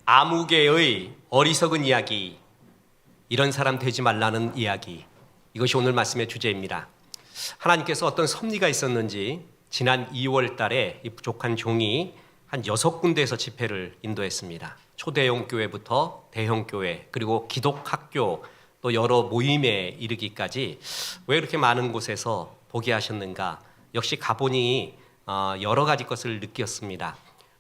아무개의 어리석은 이야기, 이런 사람 되지 말라는 이야기, 이것이 오늘 말씀의 주제입니다. 하나님께서 어떤 섭리가 있었는지 지난 2월 달에 이 부족한 종이 한 6군데에서 집회를 인도했습니다. 초대형 교회부터 대형 교회, 그리고 기독학교, 또 여러 모임에 이르기까지 왜 이렇게 많은 곳에서 보게 하셨는가? 역시 가보니 여러 가지 것을 느꼈습니다.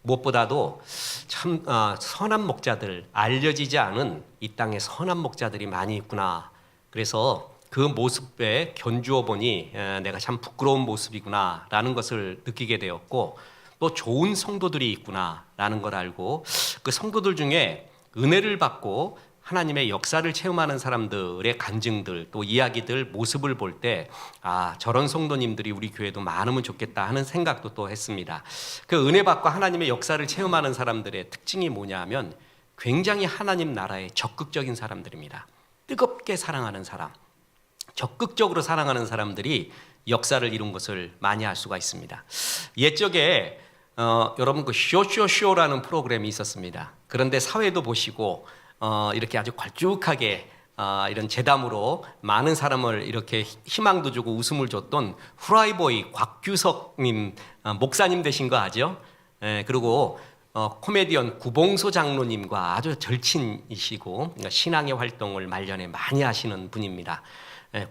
무엇보다도 참 선한 목자들, 알려지지 않은 이 땅에 선한 목자들이 많이 있구나. 그래서 그 모습에 견주어 보니 내가 참 부끄러운 모습이구나 라는 것을 느끼게 되었고, 또 좋은 성도들이 있구나 라는 걸 알고, 그 성도들 중에 은혜를 받고 하나님의 역사를 체험하는 사람들의 간증들, 또 이야기들, 모습을 볼 때 저런 성도님들이 우리 교회도 많으면 좋겠다 하는 생각도 또 했습니다. 그 은혜 받고 하나님의 역사를 체험하는 사람들의 특징이 뭐냐 하면 굉장히 하나님 나라에 적극적인 사람들입니다. 뜨겁게 사랑하는 사람, 적극적으로 사랑하는 사람들이 역사를 이룬 것을 많이 알 수가 있습니다. 옛적에 여러분 그 쇼라는 프로그램이 있었습니다. 그런데 사회도 보시고 이렇게 아주 걸쭉하게 이런 재담으로 많은 사람을 이렇게 희망도 주고 웃음을 줬던 후라이보이 곽규석님 목사님 되신 거 아죠? 그리고 코미디언 구봉소 장로님과 아주 절친이시고 신앙의 활동을 말년에 많이 하시는 분입니다.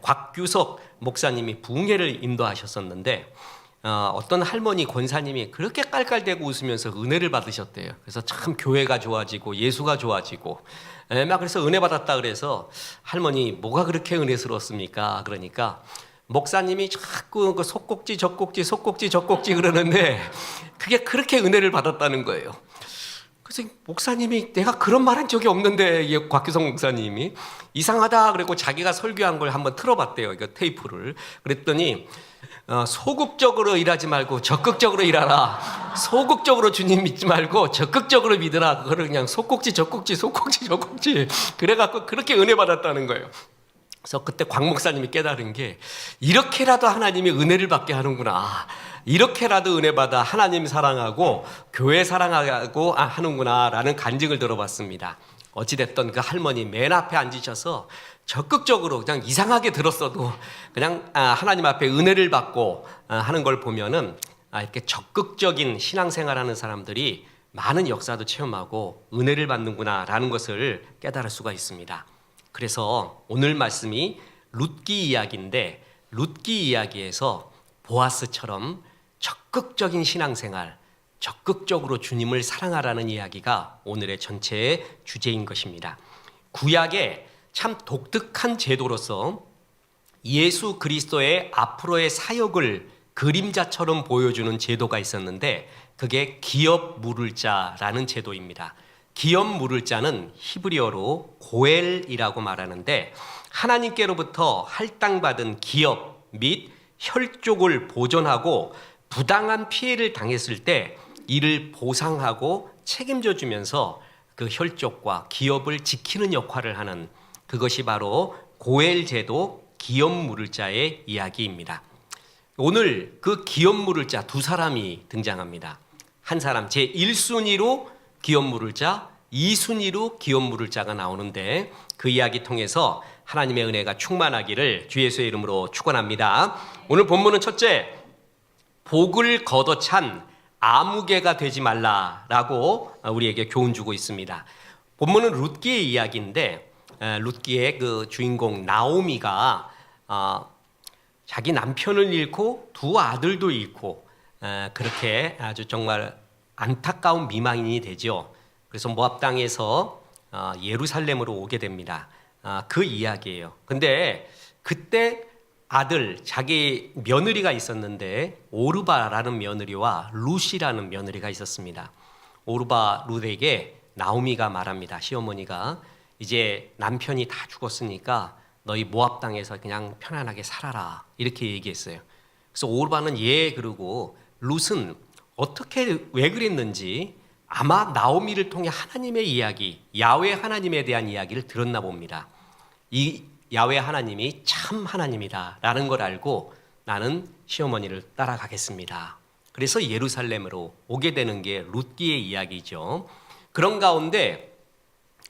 곽규석 목사님이 부흥회를 인도하셨었는데 어떤 할머니 권사님이 그렇게 깔깔대고 웃으면서 은혜를 받으셨대요. 그래서 참 교회가 좋아지고 예수가 좋아지고 막 그래서 은혜 받았다 그래서 할머니 뭐가 그렇게 은혜스러웠습니까? 그러니까 목사님이 자꾸 그 속꼭지 젖꼭지 그러는데 그게 그렇게 은혜를 받았다는 거예요. 그래서 목사님이 내가 그런 말 한 적이 없는데, 곽규성 목사님이 이상하다 그리고 자기가 설교한 걸 한번 틀어봤대요. 이거 테이프를. 그랬더니 소극적으로 일하지 말고 적극적으로 일하라. 소극적으로 주님 믿지 말고 적극적으로 믿으라. 그걸 그냥 속꼭지 젖꼭지 그래갖고 그렇게 은혜 받았다는 거예요. 그래서 그때 곽 목사님이 깨달은 게 이렇게라도 하나님이 은혜를 받게 하는구나. 이렇게라도 은혜 받아 하나님 사랑하고 교회 사랑하고 하는구나 라는 간증을 들어봤습니다. 어찌됐든 그 할머니 맨 앞에 앉으셔서 적극적으로 그냥 이상하게 들었어도 그냥 하나님 앞에 은혜를 받고 하는 걸 보면은 이렇게 적극적인 신앙생활하는 사람들이 많은 역사도 체험하고 은혜를 받는구나 라는 것을 깨달을 수가 있습니다. 그래서 오늘 말씀이 룻기 이야기인데, 룻기 이야기에서 보아스처럼 적극적인 신앙생활, 적극적으로 주님을 사랑하라는 이야기가 오늘의 전체의 주제인 것입니다. 구약에 참 독특한 제도로서 예수 그리스도의 앞으로의 사역을 그림자처럼 보여주는 제도가 있었는데, 그게 기업 물을 자라는 제도입니다. 기업 물을 자는 히브리어로 고엘이라고 말하는데, 하나님께로부터 할당받은 기업 및 혈족을 보존하고 부당한 피해를 당했을 때 이를 보상하고 책임져 주면서 그 혈족과 기업을 지키는 역할을 하는, 그것이 바로 고엘 제도 기업 물을 자의 이야기입니다. 오늘 그 기업 물을 자 두 사람이 등장합니다. 한 사람 제1순위로 기업 물을 자, 2순위로 기업 물을 자가 나오는데, 그 이야기 통해서 하나님의 은혜가 충만하기를 주 예수의 이름으로 축원합니다. 오늘 본문은 첫째, 복을 걷어찬 아무개가 되지 말라라고 우리에게 교훈 주고 있습니다. 본문은 룻기의 이야기인데, 룻기의 그 주인공 나오미가 자기 남편을 잃고 두 아들도 잃고 그렇게 아주 정말 안타까운 미망인이 되죠. 그래서 모압 땅에서 예루살렘으로 오게 됩니다. 그 이야기예요. 근데 그때 아들, 자기 며느리가 있었는데 오르바라는 며느리와 룻이라는 며느리가 있었습니다. 오르바 룻에게 나오미가 말합니다. 시어머니가 이제 남편이 다 죽었으니까 너희 모압 땅에서 그냥 편안하게 살아라, 이렇게 얘기했어요. 그래서 오르바는 그러고 룻은 어떻게 왜 그랬는지 아마 나오미를 통해 하나님의 이야기, 야훼 하나님에 대한 이야기를 들었나 봅니다. 이 야훼 하나님이 참 하나님이다 라는 걸 알고 나는 시어머니를 따라가겠습니다. 그래서 예루살렘으로 오게 되는 게 룻기의 이야기죠. 그런 가운데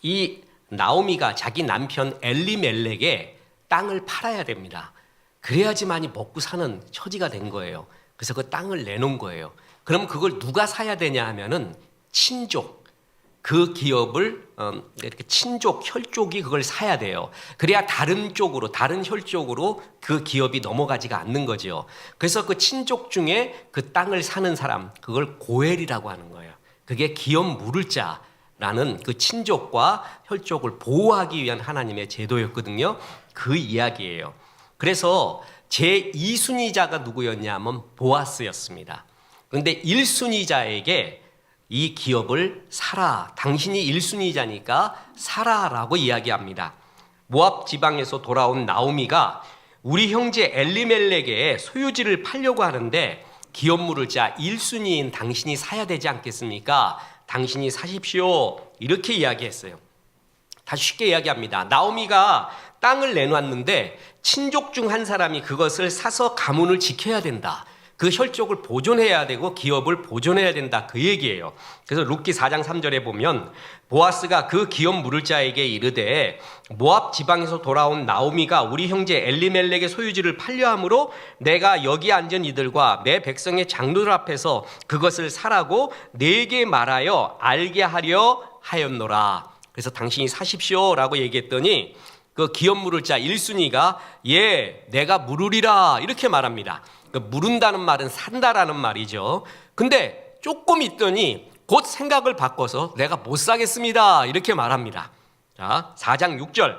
이 나오미가 자기 남편 엘리멜렉에 땅을 팔아야 됩니다. 그래야지만이 먹고 사는 처지가 된 거예요. 그래서 그 땅을 내놓은 거예요. 그럼 그걸 누가 사야 되냐 하면은 친족, 그 기업을 이렇게 친족, 혈족이 그걸 사야 돼요. 그래야 다른 쪽으로, 다른 혈족으로 그 기업이 넘어가지가 않는 거죠. 그래서 그 친족 중에 그 땅을 사는 사람, 그걸 고엘이라고 하는 거예요. 그게 기업 물을 자라는 그 친족과 혈족을 보호하기 위한 하나님의 제도였거든요. 그 이야기예요. 그래서 제2순위자가 누구였냐면 보아스였습니다. 그런데 1순위자에게 이 기업을 사라. 당신이 1순위자니까 사라라고 이야기합니다. 모압 지방에서 돌아온 나오미가 우리 형제 엘리멜렉의 소유지를 팔려고 하는데 기업 물을 자 1순위인 당신이 사야 되지 않겠습니까? 당신이 사십시오. 이렇게 이야기했어요. 다시 쉽게 이야기합니다. 나오미가 땅을 내놨는데 친족 중 한 사람이 그것을 사서 가문을 지켜야 된다. 그 혈족을 보존해야 되고 기업을 보존해야 된다. 그 얘기예요. 그래서 룻기 4장 3절에 보면 보아스가 그 기업 물을 자에게 이르되 모압 지방에서 돌아온 나오미가 우리 형제 엘리멜렉의 소유지를 팔려함으로 내가 여기 앉은 이들과 내 백성의 장로들 앞에서 그것을 사라고 네게 말하여 알게 하려 하였노라. 그래서 당신이 사십시오라고 얘기했더니 그 기업 물을 자 1순위가 예, 내가 물으리라 이렇게 말합니다. 그 물은다는 말은 산다라는 말이죠. 근데 조금 있더니 곧 생각을 바꿔서 내가 못 사겠습니다 이렇게 말합니다. 자, 4장 6절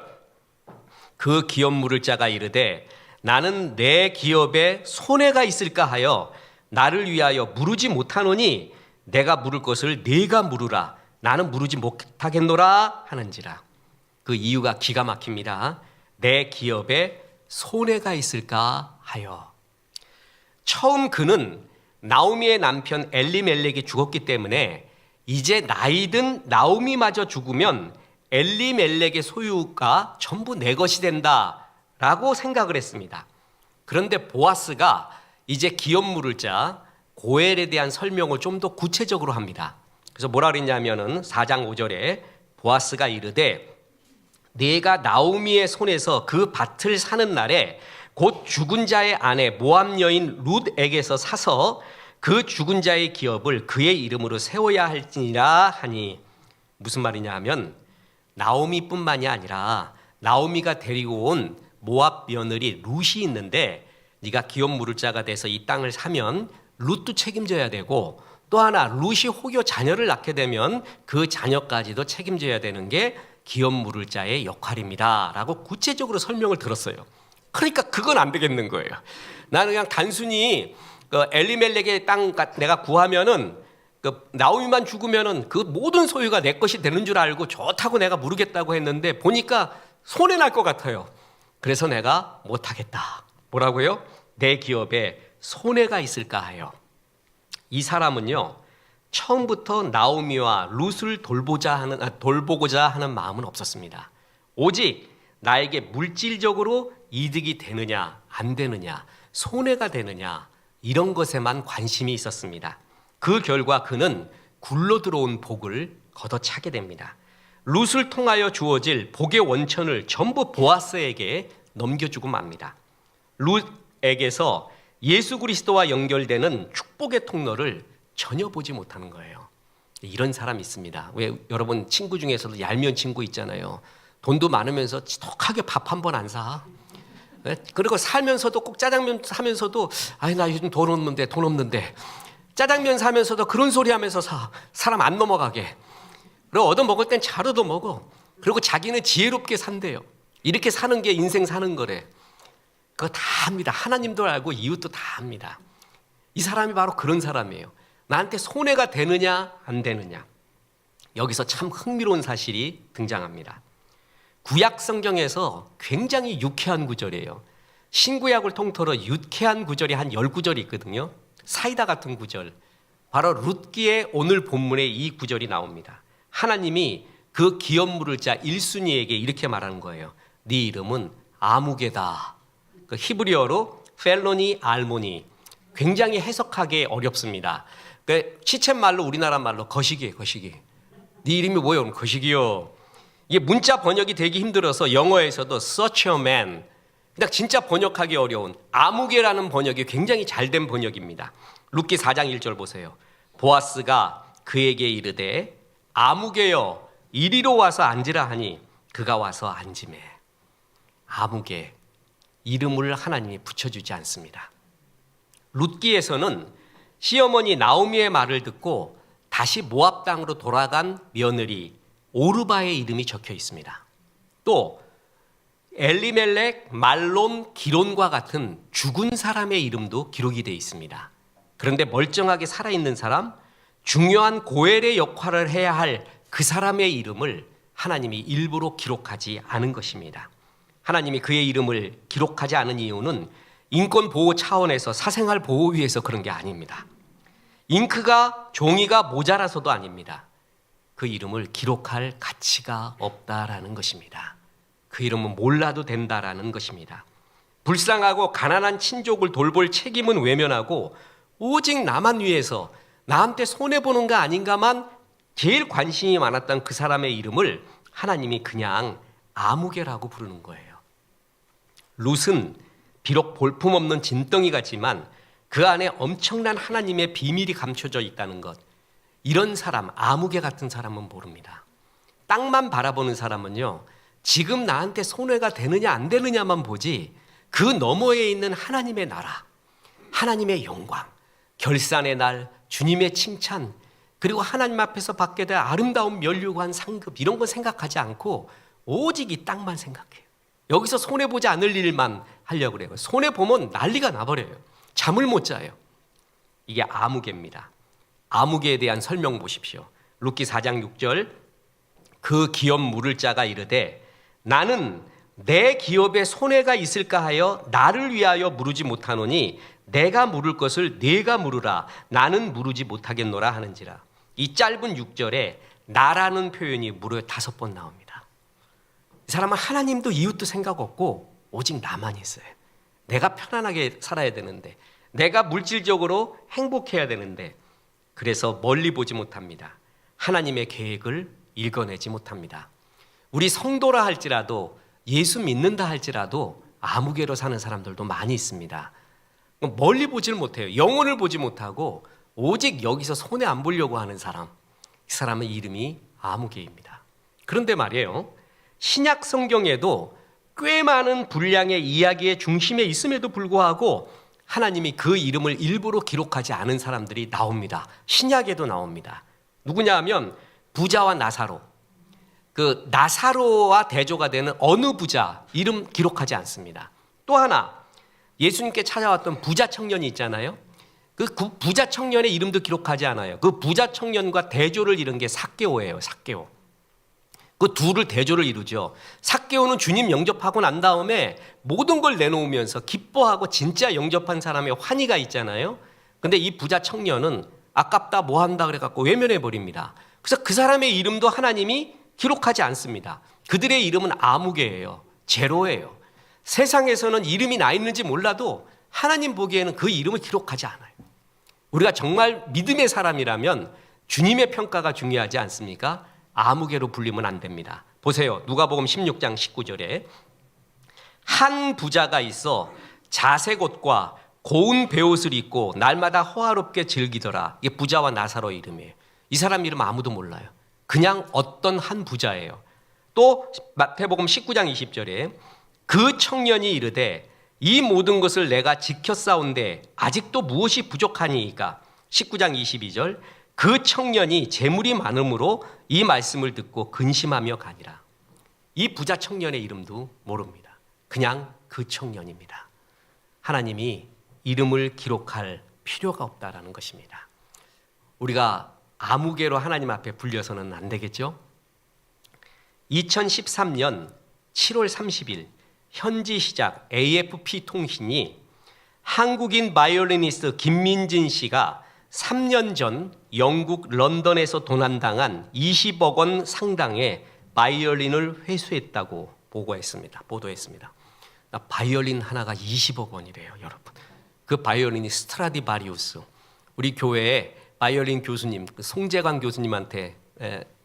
그 기업 물을 자가 이르되 나는 내 기업에 손해가 있을까 하여 나를 위하여 물으지 못하노니 내가 물을 것을 네가 물으라. 나는 물으지 못하겠노라 하는지라. 그 이유가 기가 막힙니다. 내 기업에 손해가 있을까 하여. 처음 그는 나오미의 남편 엘리멜렉이 죽었기 때문에 이제 나이든 나오미마저 죽으면 엘리멜렉의 소유가 전부 내 것이 된다라고 생각을 했습니다. 그런데 보아스가 이제 기업 물을 자 고엘에 대한 설명을 좀 더 구체적으로 합니다. 그래서 뭐라 그랬냐면은 4장 5절에 보아스가 이르되 네가 나오미의 손에서 그 밭을 사는 날에 곧 죽은 자의 아내 모압 여인 룻에게서 사서 그 죽은 자의 기업을 그의 이름으로 세워야 할지니라 하니 무슨 말이냐 하면 나오미뿐만이 아니라 나오미가 데리고 온 모압 며느리 룻이 있는데 네가 기업 물을 자가 돼서 이 땅을 사면 룻도 책임져야 되고 또 하나 룻이 혹여 자녀를 낳게 되면 그 자녀까지도 책임져야 되는 게 기업 물을 자의 역할입니다 라고 구체적으로 설명을 들었어요. 그러니까 그건 안 되겠는 거예요. 나는 그냥 단순히 그 엘리멜렉의 땅 내가 구하면은 그 나오미만 죽으면은 그 모든 소유가 내 것이 되는 줄 알고 좋다고 내가 물으겠다고 했는데 보니까 손해 날 것 같아요. 그래서 내가 못하겠다. 뭐라고요? 내 기업에 손해가 있을까 하여. 이 사람은요 처음부터 나오미와 룻을 돌보고자 하는 마음은 없었습니다. 오직 나에게 물질적으로 이득이 되느냐 안 되느냐 손해가 되느냐 이런 것에만 관심이 있었습니다. 그 결과 그는 굴러 들어온 복을 걷어차게 됩니다. 룻을 통하여 주어질 복의 원천을 전부 보아스에게 넘겨주고 맙니다. 룻에게서 예수 그리스도와 연결되는 축복의 통로를 전혀 보지 못하는 거예요. 이런 사람이 있습니다. 왜 여러분 친구 중에서도 얄미운 친구 있잖아요. 돈도 많으면서 지독하게 밥 한 번 안 사. 그리고 살면서도 꼭 짜장면 사면서도 아이 나 요즘 돈 없는데 짜장면 사면서도 그런 소리 하면서 사. 사람 안 넘어가게. 그리고 얻어 먹을 땐 잘 얻어 먹어. 그리고 자기는 지혜롭게 산대요. 이렇게 사는 게 인생 사는 거래. 그거 다 합니다. 하나님도 알고 이웃도 다 합니다. 이 사람이 바로 그런 사람이에요. 나한테 손해가 되느냐 안 되느냐. 여기서 참 흥미로운 사실이 등장합니다. 구약 성경에서 굉장히 유쾌한 구절이에요. 신구약을 통틀어 유쾌한 구절이 한 10구절이 있거든요. 사이다 같은 구절. 바로 룻기의 오늘 본문에 이 구절이 나옵니다. 하나님이 그 기업 물을 자 1순위에게 이렇게 말하는 거예요. 네 이름은 아무개다. 그 히브리어로 펠로니 알모니. 굉장히 해석하기 어렵습니다. 그 시쳇말로 우리나라 말로 거시기. 네 이름이 뭐예요? 거시기요. 이게 문자 번역이 되기 힘들어서 영어에서도 such a man, 그냥 진짜 번역하기 어려운 아무개라는 번역이 굉장히 잘된 번역입니다. 룻기 4장 1절 보세요. 보아스가 그에게 이르되 아무개여 이리로 와서 앉으라 하니 그가 와서 앉으매. 아무개, 이름을 하나님이 붙여주지 않습니다. 룻기에서는 시어머니 나오미의 말을 듣고 다시 모압 땅으로 돌아간 며느리 오르바의 이름이 적혀 있습니다. 또 엘리멜렉, 말론, 기론과 같은 죽은 사람의 이름도 기록이 되어 있습니다. 그런데 멀쩡하게 살아있는 사람, 중요한 고엘의 역할을 해야 할 그 사람의 이름을 하나님이 일부러 기록하지 않은 것입니다. 하나님이 그의 이름을 기록하지 않은 이유는 인권 보호 차원에서 사생활 보호 위해서 그런 게 아닙니다. 잉크가 종이가 모자라서도 아닙니다. 그 이름을 기록할 가치가 없다라는 것입니다. 그 이름은 몰라도 된다라는 것입니다. 불쌍하고 가난한 친족을 돌볼 책임은 외면하고 오직 나만 위해서 나한테 손해보는 거 아닌가만 제일 관심이 많았던 그 사람의 이름을 하나님이 그냥 아무개라고 부르는 거예요. 룻은 비록 볼품없는 진덩이 같지만 그 안에 엄청난 하나님의 비밀이 감춰져 있다는 것, 이런 사람, 아무개 같은 사람은 모릅니다. 땅만 바라보는 사람은요, 지금 나한테 손해가 되느냐 안 되느냐만 보지 그 너머에 있는 하나님의 나라, 하나님의 영광, 결산의 날, 주님의 칭찬, 그리고 하나님 앞에서 받게 될 아름다운 면류관 상급, 이런 거 생각하지 않고 오직 이 땅만 생각해요. 여기서 손해보지 않을 일만 하려고 그래요. 손해보면 난리가 나버려요. 잠을 못 자요. 이게 아무개입니다. 아무개에 대한 설명 보십시오. 룻기 4장 6절, 그 기업 물을 자가 이르되 나는 내 기업에 손해가 있을까 하여 나를 위하여 물으지 못하노니 내가 물을 것을 네가 물으라, 나는 물으지 못하겠노라 하는지라. 이 짧은 6절에 나라는 표현이 무려 5번 나옵니다. 이 사람은 하나님도 이웃도 생각 없고 오직 나만 있어요. 내가 편안하게 살아야 되는데, 내가 물질적으로 행복해야 되는데, 그래서 멀리 보지 못합니다. 하나님의 계획을 읽어내지 못합니다. 우리 성도라 할지라도, 예수 믿는다 할지라도 아무개로 사는 사람들도 많이 있습니다. 멀리 보질 못해요. 영혼을 보지 못하고 오직 여기서 손해 안 보려고 하는 사람, 이 사람의 이름이 아무개입니다. 그런데 말이에요, 신약 성경에도 꽤 많은 분량의 이야기의 중심에 있음에도 불구하고 하나님이 그 이름을 일부러 기록하지 않은 사람들이 나옵니다. 신약에도 나옵니다. 누구냐 하면 부자와 나사로, 그 나사로와 대조가 되는 어느 부자 이름 기록하지 않습니다. 또 하나, 예수님께 찾아왔던 부자 청년이 있잖아요. 그 부자 청년의 이름도 기록하지 않아요. 그 부자 청년과 대조를 이룬 게 삭개오예요. 삭개오. 그 둘을 대조를 이루죠. 삭개오는 주님 영접하고 난 다음에 모든 걸 내놓으면서 기뻐하고 진짜 영접한 사람의 환희가 있잖아요. 근데 이 부자 청년은 아깝다, 뭐 한다 그래갖고 외면해 버립니다. 그래서 그 사람의 이름도 하나님이 기록하지 않습니다. 그들의 이름은 아무개예요. 제로예요. 세상에서는 이름이 나 있는지 몰라도 하나님 보기에는 그 이름을 기록하지 않아요. 우리가 정말 믿음의 사람이라면 주님의 평가가 중요하지 않습니까? 아무개로 불리면 안 됩니다. 보세요. 누가복음 16장 19절에 한 부자가 있어 자색 옷과 고운 베옷을 입고 날마다 호화롭게 즐기더라. 이게 부자와 나사로 이름이에요. 이 사람 이름 아무도 몰라요. 그냥 어떤 한 부자예요. 또 마태복음 19장 20절에 그 청년이 이르되 이 모든 것을 내가 지켰사온데 아직도 무엇이 부족하니이까. 19장 22절, 그 청년이 재물이 많음으로 이 말씀을 듣고 근심하며 가니라. 이 부자 청년의 이름도 모릅니다. 그냥 그 청년입니다. 하나님이 이름을 기록할 필요가 없다라는 것입니다. 우리가 아무개로 하나님 앞에 불려서는 안 되겠죠? 2013년 7월 30일 현지 시작 AFP 통신이 한국인 바이올리니스트 김민진 씨가 3년 전 영국 런던에서 도난당한 20억 원 상당의 바이올린을 회수했다고 보도했습니다. 바이올린 하나가 20억 원이래요, 여러분. 그 바이올린이 스트라디바리우스. 우리 교회에 바이올린 교수님, 송재관 교수님한테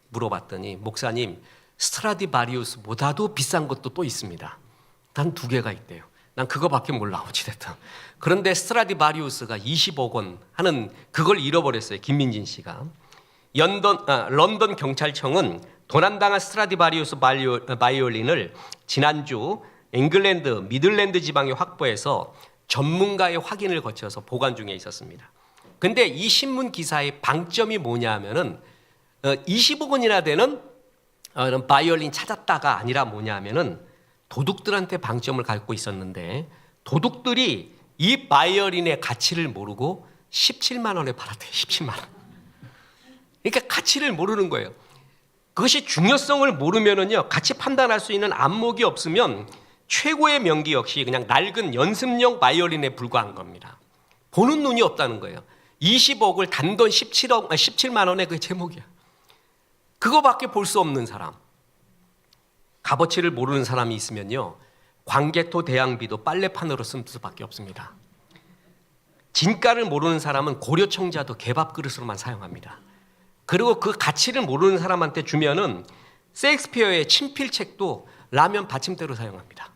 물어봤더니 목사님 스트라디바리우스보다도 비싼 것도 또 있습니다. 단 2개가 있대요. 난 그거밖에 몰라 어찌됐든. 그런데 스트라디바리우스가 20억 원 하는 그걸 잃어버렸어요. 김민진 씨가. 런던 경찰청은 도난당한 스트라디바리우스 바이올린을 지난주 잉글랜드 미들랜드 지방에 확보해서 전문가의 확인을 거쳐서 보관 중에 있었습니다. 근데 이 신문 기사의 방점이 뭐냐 하면은 20억 원이나 되는 바이올린 찾았다가 아니라 뭐냐 하면은 도둑들한테 방점을 갖고 있었는데 도둑들이 이 바이올린의 가치를 모르고 17만 원에 팔았대요. 17만 원. 그러니까 가치를 모르는 거예요. 그것이 중요성을 모르면은요, 가치 판단할 수 있는 안목이 없으면 최고의 명기 역시 그냥 낡은 연습용 바이올린에 불과한 겁니다. 보는 눈이 없다는 거예요. 20억을 단돈 17만 원의 그 제목이야. 그거밖에 볼 수 없는 사람. 값어치를 모르는 사람이 있으면요, 광개토 대양비도 빨래판으로 쓸 수밖에 없습니다. 진가를 모르는 사람은 고려청자도 개밥 그릇으로만 사용합니다. 그리고 그 가치를 모르는 사람한테 주면은 셰익스피어의 친필책도 라면 받침대로 사용합니다.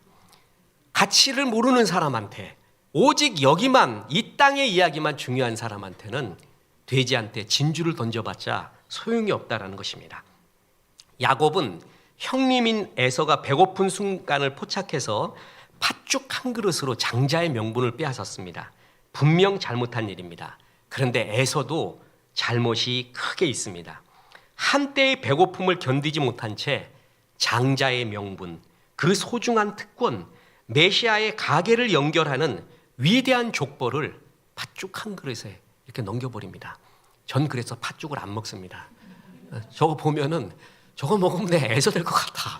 가치를 모르는 사람한테, 오직 여기만, 이 땅의 이야기만 중요한 사람한테는 돼지한테 진주를 던져봤자 소용이 없다라는 것입니다. 야곱은 형님인 에서가 배고픈 순간을 포착해서 팥죽 한 그릇으로 장자의 명분을 빼앗았습니다. 분명 잘못한 일입니다. 그런데 에서도 잘못이 크게 있습니다. 한때의 배고픔을 견디지 못한 채 장자의 명분, 그 소중한 특권, 메시아의 가계를 연결하는 위대한 족보를 팥죽 한 그릇에 이렇게 넘겨버립니다. 전 그래서 팥죽을 안 먹습니다. 저거 보면은 저거 먹으면 내 애서 될 것 같아.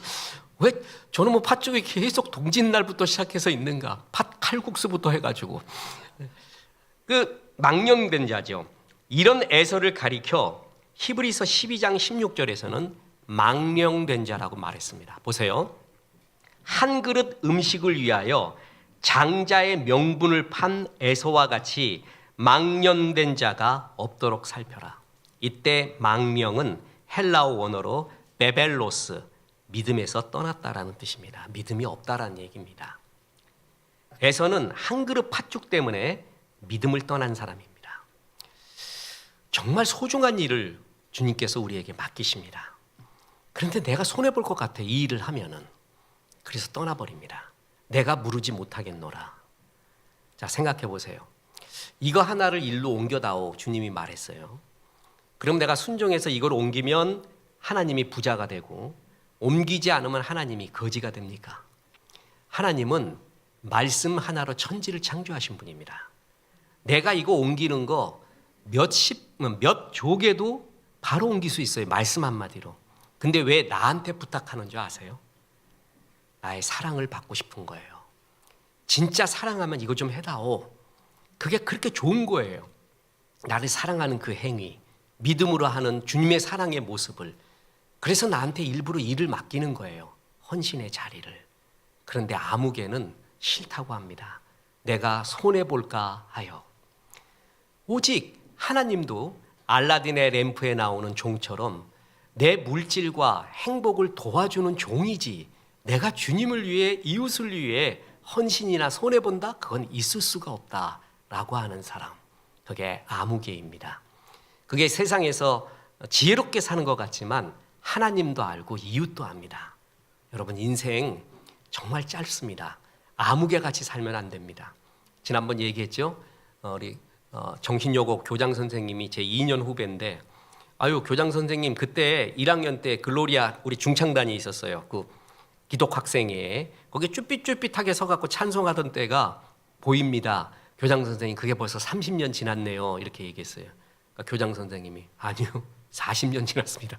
왜 저는 뭐 팥죽이 계속 동짓날부터 시작해서 있는가? 팥 칼국수부터 해가지고 그 망령된 자죠. 이런 애서를 가리켜 히브리서 12장 16절에서는 망령된 자라고 말했습니다. 보세요. 한 그릇 음식을 위하여 장자의 명분을 판 에서와 같이 망령된 자가 없도록 살펴라. 이때 망령은 헬라어 원어로 베벨로스, 믿음에서 떠났다라는 뜻입니다. 믿음이 없다라는 얘기입니다. 에서는 한 그릇 팥죽 때문에 믿음을 떠난 사람입니다. 정말 소중한 일을 주님께서 우리에게 맡기십니다. 그런데 내가 손해볼 것 같아, 이 일을 하면은. 그래서 떠나버립니다. 내가 무르지 못하겠노라. 자, 생각해 보세요. 이거 하나를 일로 옮겨다오, 주님이 말했어요. 그럼 내가 순종해서 이걸 옮기면 하나님이 부자가 되고, 옮기지 않으면 하나님이 거지가 됩니까? 하나님은 말씀 하나로 천지를 창조하신 분입니다. 내가 이거 옮기는 거 몇 조개도 바로 옮길 수 있어요. 말씀 한마디로. 근데 왜 나한테 부탁하는 줄 아세요? 나의 사랑을 받고 싶은 거예요. 진짜 사랑하면 이거 좀 해다오. 그게 그렇게 좋은 거예요. 나를 사랑하는 그 행위, 믿음으로 하는 주님의 사랑의 모습을. 그래서 나한테 일부러 일을 맡기는 거예요. 헌신의 자리를. 그런데 아무개는 싫다고 합니다. 내가 손해볼까 하여. 오직 하나님도 알라딘의 램프에 나오는 종처럼 내 물질과 행복을 도와주는 종이지, 내가 주님을 위해, 이웃을 위해 헌신이나 손해본다? 그건 있을 수가 없다라고 하는 사람, 그게 아무개입니다. 그게 세상에서 지혜롭게 사는 것 같지만 하나님도 알고 이웃도 압니다. 여러분, 인생 정말 짧습니다. 아무개같이 살면 안 됩니다. 지난번 얘기했죠? 우리 정신여고 교장 선생님이 제 2년 후배인데, 아유, 교장 선생님 그때 1학년 때 글로리아 우리 중창단이 있었어요. 그 기독 학생회. 거기 쭈삣쭈삣하게 서갖고 찬송하던 때가 보입니다. 교장 선생님, 그게 벌써 30년 지났네요. 이렇게 얘기했어요. 그러니까 교장 선생님이, 아니요, 40년 지났습니다.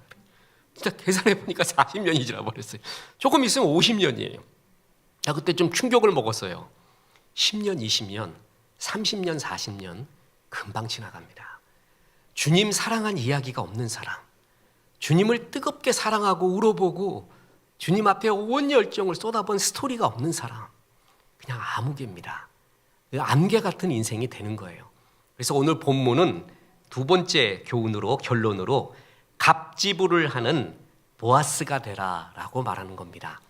진짜 계산해 보니까 40년이 지나버렸어요. 조금 있으면 50년이에요. 그때 좀 충격을 먹었어요. 10년, 20년, 30년, 40년 금방 지나갑니다. 주님 사랑한 이야기가 없는 사람, 주님을 뜨겁게 사랑하고 울어보고 주님 앞에 온 열정을 쏟아본 스토리가 없는 사람, 그냥 아무개입니다. 암개 같은 인생이 되는 거예요. 그래서 오늘 본문은 두 번째 교훈으로, 결론으로, 갑지부를 하는 보아스가 되라라고 말하는 겁니다.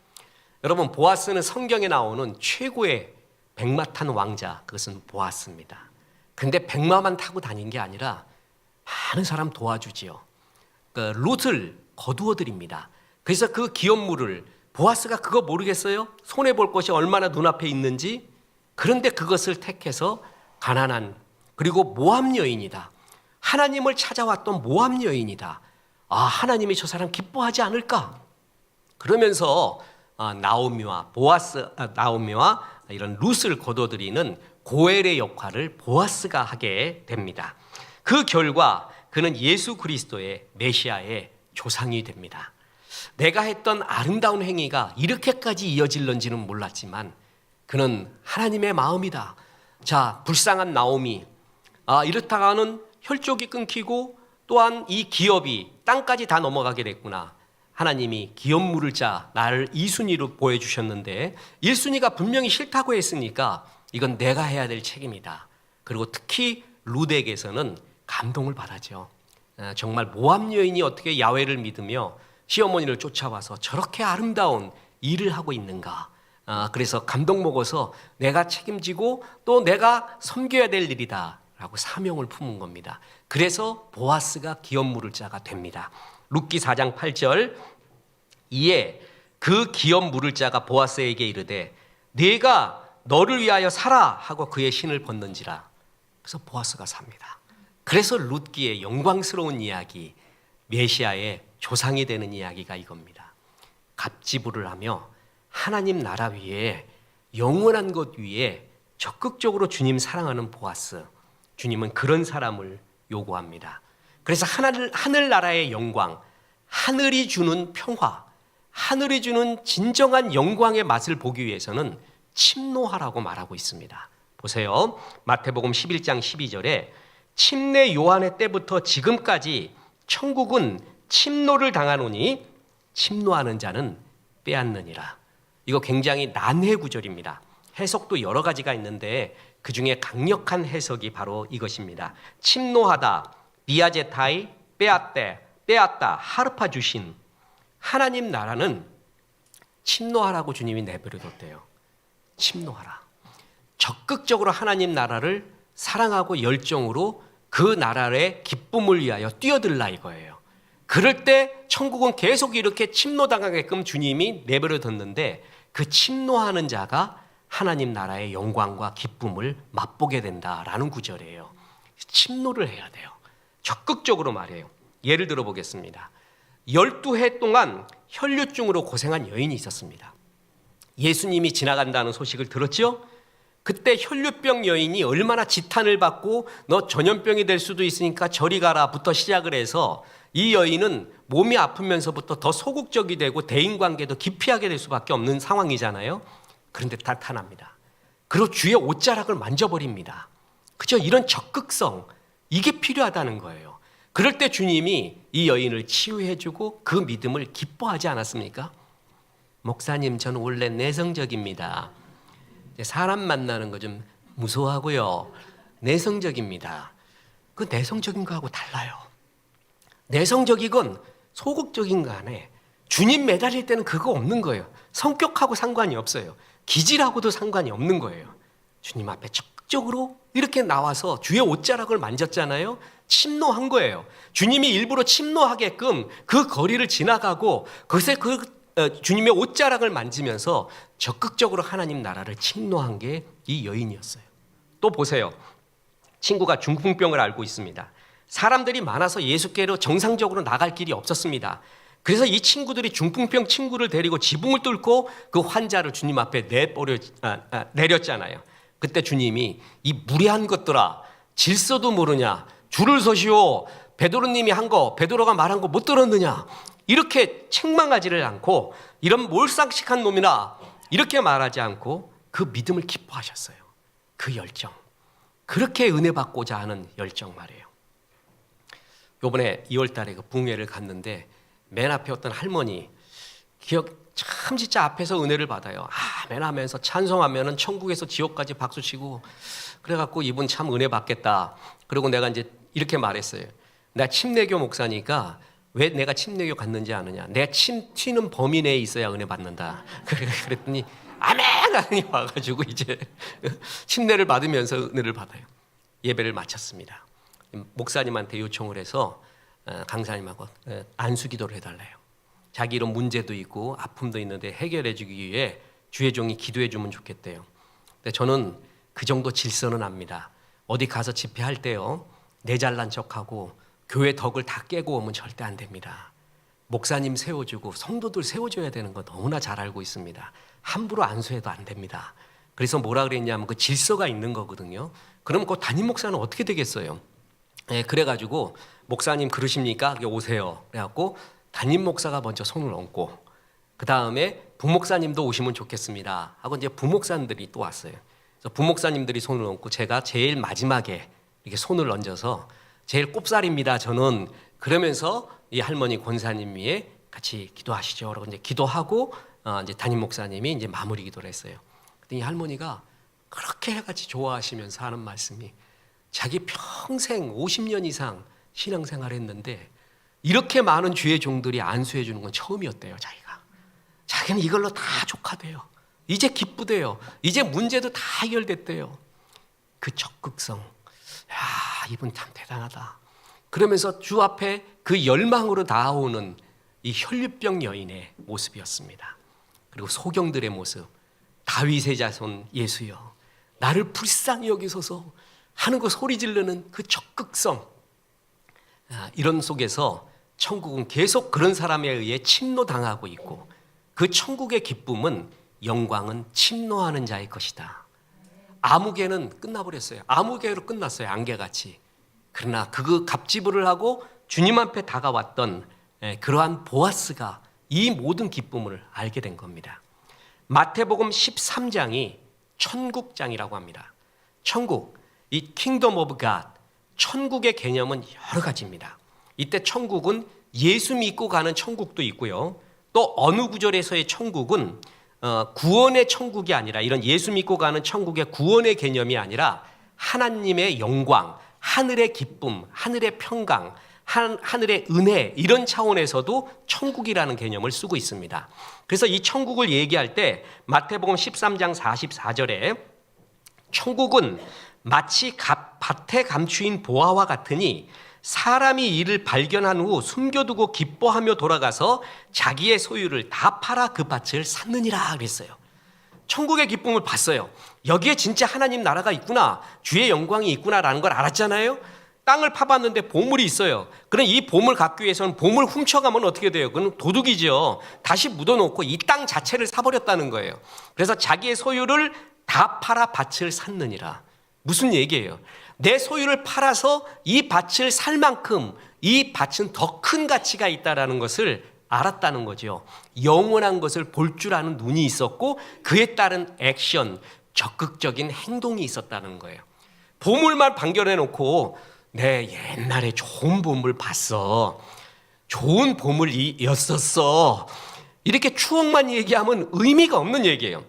여러분, 보아스는 성경에 나오는 최고의 백마 탄 왕자, 그것은 보아스입니다. 근데 백마만 타고 다닌 게 아니라 많은 사람 도와주지요. 롯을 거두어 드립니다. 그래서 그 기업물을 보아스가 그거 모르겠어요? 손해 볼 것이 얼마나 눈앞에 있는지. 그런데 그것을 택해서 가난한, 그리고 모압 여인이다, 하나님을 찾아왔던 모압 여인이다, 하나님이 저 사람 기뻐하지 않을까? 그러면서 나오미와 이런 룻을 거둬들이는 고엘의 역할을 보아스가 하게 됩니다. 그 결과 그는 예수 그리스도의 메시아의 조상이 됩니다. 내가 했던 아름다운 행위가 이렇게까지 이어질런지는 몰랐지만 그는 하나님의 마음이다. 자, 불쌍한 나오미, 이렇다가는 혈족이 끊기고 또한 이 기업이 땅까지 다 넘어가게 됐구나. 하나님이 기업 물을 자 나를 2순위로 보여주셨는데 1순위가 분명히 싫다고 했으니까 이건 내가 해야 될 책임이다. 그리고 특히 룻에게서는 감동을 받았죠. 정말 모압 여인이 어떻게 야훼를 믿으며 시어머니를 쫓아와서 저렇게 아름다운 일을 하고 있는가. 그래서 감동 먹어서 내가 책임지고 또 내가 섬겨야 될 일이다 라고 사명을 품은 겁니다. 그래서 보아스가 기업 물을 자가 됩니다. 룻기 4장 8절, 이에 그 기업 물을 자가 보아스에게 이르되 네가 너를 위하여 살아 하고 그의 신을 벗는지라. 그래서 보아스가 삽니다. 그래서 룻기의 영광스러운 이야기, 메시아의 조상이 되는 이야기가 이겁니다. 갑지부를 하며 하나님 나라 위에, 영원한 것 위에 적극적으로 주님 사랑하는 보아스, 주님은 그런 사람을 요구합니다. 그래서 하늘나라의 영광, 하늘이 주는 평화, 하늘이 주는 진정한 영광의 맛을 보기 위해서는 침노하라고 말하고 있습니다. 보세요. 마태복음 11장 12절에 침례 요한의 때부터 지금까지 천국은 침노를 당하노니 침노하는 자는 빼앗느니라. 이거 굉장히 난해 구절입니다. 해석도 여러 가지가 있는데 그 중에 강력한 해석이 바로 이것입니다. 침노하다, 비아제타이, 빼앗다, 하르파 주신. 하나님 나라는 침노하라고 주님이 내버려뒀대요. 침노하라. 적극적으로 하나님 나라를 사랑하고 열정으로 그 나라의 기쁨을 위하여 뛰어들라 이거예요. 그럴 때 천국은 계속 이렇게 침노당하게끔 주님이 내버려뒀는데 그 침노하는 자가 하나님 나라의 영광과 기쁨을 맛보게 된다라는 구절이에요. 침노를 해야 돼요. 적극적으로 말해요. 예를 들어 보겠습니다. 12해 동안 혈류증으로 고생한 여인이 있었습니다. 예수님이 지나간다는 소식을 들었죠? 그때 혈류병 여인이 얼마나 지탄을 받고 너 전염병이 될 수도 있으니까 저리 가라부터 시작을 해서 이 여인은 몸이 아프면서부터 더 소극적이 되고 대인관계도 기피하게 될 수밖에 없는 상황이잖아요. 그런데 나타납니다. 그리고 주의 옷자락을 만져버립니다. 그죠? 이런 적극성, 이게 필요하다는 거예요. 그럴 때 주님이 이 여인을 치유해주고 그 믿음을 기뻐하지 않았습니까? 목사님, 저는 원래 내성적입니다. 사람 만나는 거 좀 무서워하고요. 내성적입니다. 그 내성적인 거하고 달라요. 내성적이건 소극적인 간에 주님 매달릴 때는 그거 없는 거예요. 성격하고 상관이 없어요. 기질하고도 상관이 없는 거예요. 주님 앞에 적극적으로 이렇게 나와서 주의 옷자락을 만졌잖아요. 침노한 거예요. 주님이 일부러 침노하게끔 그 거리를 지나가고 그것에 주님의 옷자락을 만지면서 적극적으로 하나님 나라를 침노한 게 이 여인이었어요. 또 보세요. 친구가 중풍병을 앓고 있습니다. 사람들이 많아서 예수께로 정상적으로 나갈 길이 없었습니다. 그래서 이 친구들이 중풍병 친구를 데리고 지붕을 뚫고 그 환자를 주님 앞에 내렸잖아요. 그때 주님이 이 무례한 것들아, 질서도 모르냐, 줄을 서시오, 베드로님이 한 거, 베드로가 말한 거 못 들었느냐, 이렇게 책망하지를 않고 이런 몰상식한 놈이나 이렇게 말하지 않고 그 믿음을 기뻐하셨어요. 그 열정, 그렇게 은혜 받고자 하는 열정 말이에요. 요번에 2월 달에 그 붕회를 갔는데 맨 앞에 어떤 할머니, 참 진짜 앞에서 은혜를 받아요. 아멘 하면서 찬송하면은 천국에서 지옥까지 박수치고, 그래갖고 이분 참 은혜 받겠다. 그리고 내가 이제 이렇게 말했어요. 나 침례교 목사니까 왜 내가 침례교 갔는지 아느냐? 내가 침 튀는 범위 내에 있어야 은혜 받는다. 그랬더니 아멘 하니 와가지고 이제 침례를 받으면서 은혜를 받아요. 예배를 마쳤습니다. 목사님한테 요청을 해서 강사님하고 안수기도를 해달래요. 자기 이런 문제도 있고 아픔도 있는데 해결해주기 위해 주의 종이 기도해주면 좋겠대요. 근데 저는 그 정도 질서는 압니다. 어디 가서 집회할 때요, 내 잘난 척하고 교회 덕을 다 깨고 오면 절대 안 됩니다. 목사님 세워주고 성도들 세워줘야 되는 거 너무나 잘 알고 있습니다. 함부로 안수해도 안 됩니다. 그래서 뭐라 그랬냐면 그 질서가 있는 거거든요. 그럼 그 담임 목사는 어떻게 되겠어요? 그래가지고 목사님 그러십니까? 오세요. 그래갖고 담임 목사가 먼저 손을 얹고 그 다음에 부목사님도 오시면 좋겠습니다 하고 이제 부목사님들이 또 왔어요. 그래서 부목사님들이 손을 얹고 제가 제일 마지막에 이렇게 손을 얹어서 제일 꼽살입니다. 저는 그러면서 이 할머니 권사님 위에 같이 기도하시죠. 그러고 이제 기도하고 이제 담임 목사님이 이제 마무리 기도를 했어요. 그랬더니 이 할머니가 그렇게 같이 좋아하시면서 하는 말씀이 자기 평생 50년 이상 신앙생활을 했는데 이렇게 많은 주의 종들이 안수해 주는 건 처음이었대요. 자기는 이걸로 다 족하대요. 이제 기쁘대요. 이제 문제도 다 해결됐대요. 그 적극성, 야, 이분 참 대단하다. 그러면서 주 앞에 그 열망으로 나아오는 이 혈류병 여인의 모습이었습니다. 그리고 소경들의 모습, 다윗의 자손 예수여 나를 불쌍히 여기소서 하는 거 소리 지르는 그 적극성, 이런 속에서 천국은 계속 그런 사람에 의해 침노당하고 있고 그 천국의 기쁨은 영광은 침노하는 자의 것이다. 아무개는 끝나버렸어요. 아무개로 끝났어요. 안개같이. 그러나 그 갑지불을 하고 주님 앞에 다가왔던 그러한 보아스가 이 모든 기쁨을 알게 된 겁니다. 마태복음 13장이 천국장이라고 합니다. 천국, 이 킹덤 오브 갓, 천국의 개념은 여러 가지입니다. 이때 천국은 예수 믿고 가는 천국도 있고요. 또 어느 구절에서의 천국은 구원의 천국이 아니라 이런 예수 믿고 가는 천국의 구원의 개념이 아니라 하나님의 영광, 하늘의 기쁨, 하늘의 평강, 하늘의 은혜 이런 차원에서도 천국이라는 개념을 쓰고 있습니다. 그래서 이 천국을 얘기할 때 마태복음 13장 44절에 천국은 마치 밭에 감추인 보화와 같으니 사람이 이를 발견한 후 숨겨두고 기뻐하며 돌아가서 자기의 소유를 다 팔아 그 밭을 샀느니라 그랬어요. 천국의 기쁨을 봤어요. 여기에 진짜 하나님 나라가 있구나, 주의 영광이 있구나라는 걸 알았잖아요. 땅을 파봤는데 보물이 있어요. 그럼 이 보물 갖기 위해서는 보물 훔쳐가면 어떻게 돼요? 그건 도둑이죠. 다시 묻어놓고 이 땅 자체를 사버렸다는 거예요. 그래서 자기의 소유를 다 팔아 밭을 샀느니라. 무슨 얘기예요? 내 소유를 팔아서 이 밭을 살 만큼 이 밭은 더 큰 가치가 있다는 것을 알았다는 거죠. 영원한 것을 볼 줄 아는 눈이 있었고 그에 따른 액션, 적극적인 행동이 있었다는 거예요. 보물만 발견해놓고 내 옛날에 좋은 보물 봤어, 좋은 보물이었었어, 이렇게 추억만 얘기하면 의미가 없는 얘기예요.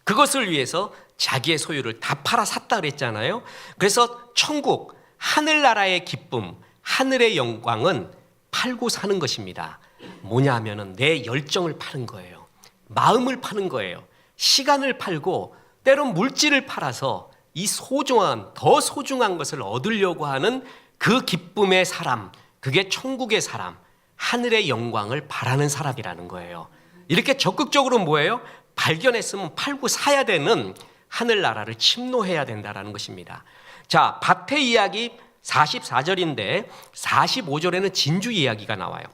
그것을 위해서 자기의 소유를 다 팔아 샀다 그랬잖아요. 그래서 천국, 하늘나라의 기쁨, 하늘의 영광은 팔고 사는 것입니다. 뭐냐 하면은 내 열정을 파는 거예요. 마음을 파는 거예요. 시간을 팔고 때론 물질을 팔아서 이 소중한, 더 소중한 것을 얻으려고 하는 그 기쁨의 사람, 그게 천국의 사람, 하늘의 영광을 바라는 사람이라는 거예요. 이렇게 적극적으로 뭐예요? 발견했으면 팔고 사야 되는 하늘나라를 침노해야 된다는 것입니다. 자, 밭의 이야기 44절인데 45절에는 진주 이야기가 나와요.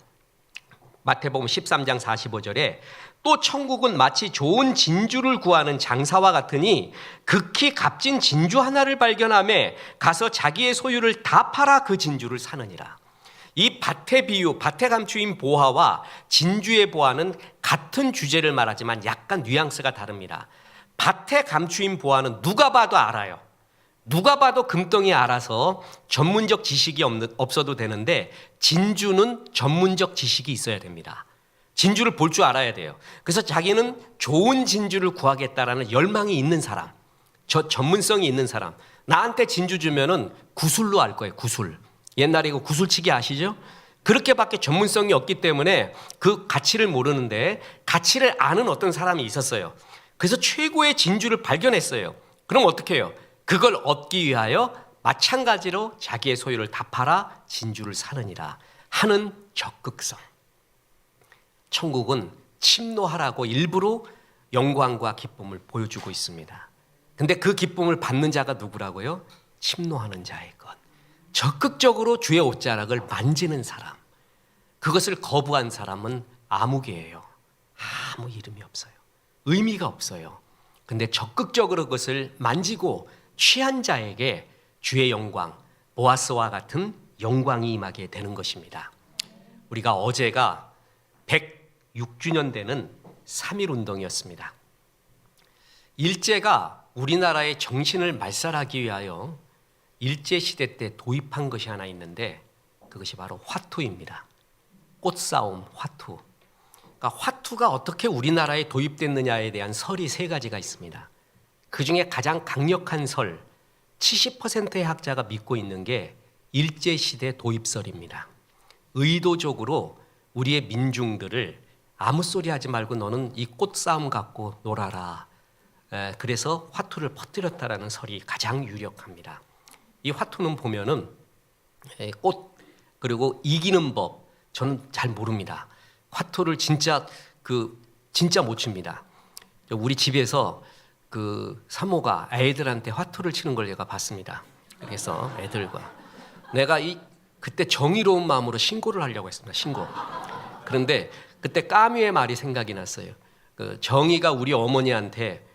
마태복음 13장 45절에 또 천국은 마치 좋은 진주를 구하는 장사와 같으니 극히 값진 진주 하나를 발견하며 가서 자기의 소유를 다 팔아 그 진주를 사느니라. 이 밭의 비유, 밭에 감추인 보화와 진주의 보화는 같은 주제를 말하지만 약간 뉘앙스가 다릅니다. 밭에 감추인 보화는 누가 봐도 알아요. 누가 봐도 금덩이 알아서 전문적 지식이 없어도 되는데 진주는 전문적 지식이 있어야 됩니다. 진주를 볼 줄 알아야 돼요. 그래서 자기는 좋은 진주를 구하겠다라는 열망이 있는 사람, 저 전문성이 있는 사람. 나한테 진주 주면은 구슬로 알 거예요. 구슬. 옛날에 이거 구슬치기 아시죠? 그렇게밖에 전문성이 없기 때문에 그 가치를 모르는데 가치를 아는 어떤 사람이 있었어요. 그래서 최고의 진주를 발견했어요. 그럼 어떻게 해요? 그걸 얻기 위하여 마찬가지로 자기의 소유를 다 팔아 진주를 사느니라 하는 적극성. 천국은 침노하라고 일부러 영광과 기쁨을 보여주고 있습니다. 근데 그 기쁨을 받는 자가 누구라고요? 침노하는 자의 것. 적극적으로 주의 옷자락을 만지는 사람. 그것을 거부한 사람은 아무개예요. 아무 이름이 없어요. 의미가 없어요. 근데 적극적으로 그것을 만지고 취한 자에게 주의 영광, 보아스와 같은 영광이 임하게 되는 것입니다. 우리가 어제가 106주년 되는 3.1운동이었습니다. 일제가 우리나라의 정신을 말살하기 위하여 일제시대 때 도입한 것이 하나 있는데 그것이 바로 화투입니다. 꽃싸움, 화투. 그러니까 화투가 어떻게 우리나라에 도입됐느냐에 대한 설이 세 가지가 있습니다. 그 중에 가장 강력한 설, 70%의 학자가 믿고 있는 게 일제시대 도입설입니다. 의도적으로 우리의 민중들을 아무 소리 하지 말고 너는 이 꽃싸움 갖고 놀아라. 그래서 화투를 퍼뜨렸다라는 설이 가장 유력합니다. 이 화투는 보면은 꽃 그리고 이기는 법 저는 잘 모릅니다. 화투를 진짜 못 칩니다. 우리 집에서 그 사모가 애들한테 화투를 치는 걸 제가 봤습니다. 그래서 애들과 내가 그때 정의로운 마음으로 신고를 하려고 했습니다. 신고. 그런데 그때 까뮤의 말이 생각이 났어요. 그 정의가 우리 어머니한테